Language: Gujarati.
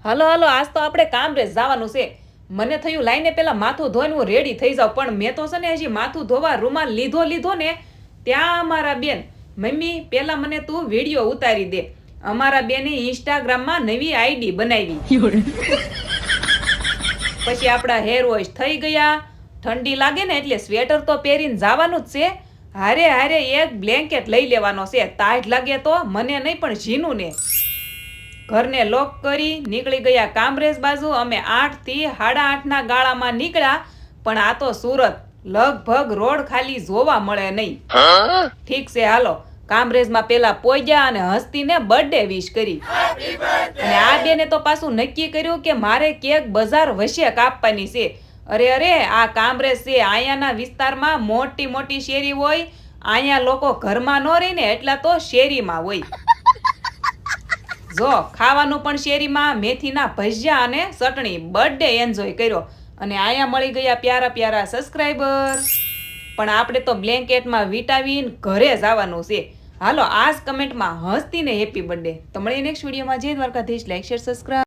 હાલો હાલો, આજ તો આપણે કામરેજ જવાનું છે. મને થયું લાઈને પેલા માથું ધોઈને હું રેડી થઈ જાઉં, પણ મેં તો છે ને હજી માથું ધોવા રૂમાલ લીધો ને ત્યાં અમારા બેન, મમ્મી પેલા મને તું વિડીયો ઉતારી દે. અમારા બેને ઇન્સ્ટાગ્રામમાં નવી આઈડી બનાવી. પછી આપણા હેર વોશ થઈ ગયા. ઠંડી લાગે ને એટલે સ્વેટર તો પહેરીને જવાનું જ છે. હારે હારે એક બ્લેન્કેટ લઈ લેવાનો છે. તાજ લાગે તો મને નહીં પણ જીનું ને. ઘરને લોક કરી નીકળી ગયા કામરેજ બાજુ. અમે 8 થી 8:30 ના ગાળામાં નીકળ્યા, પણ આ તો સુરત, લગભગ રોડ ખાલી જોવા મળે નહીં. ઠીક છે હાલો, કામરેજમાં પેલા પોગ્યા અને હસ્તીને બર્થડે વિશ કરી. અને આ બેને તો પાછું નક્કી કર્યું કે મારે કેક બજાર વચ્ચે કાપવાની છે. અરે આ કામરેજ છે, અહીંયાના વિસ્તારમાં મોટી મોટી શેરી હોય. અહીંયા લોકો ઘરમાં ન રહી ને એટલા તો શેરીમાં હોય. જો ખાવાનું પણ શેરીમાં, મેથીના ભજીયા અને ચટણી. બર્થડે એન્જોય કર્યો. અને અહીંયા મળી ગયા પ્યારા પ્યારા સબસ્ક્રાઈબર. પણ આપણે તો બ્લેન્કેટમાં વીટાવીને ઘરે જવાનું છે. હાલો, આજ કમેન્ટમાં હસ્તીને હેપી બર્થડે. તો મળીએ નેક્સ્ટ વિડીયોમાં. જય દ્વારકાધીશ. Like share subscribe.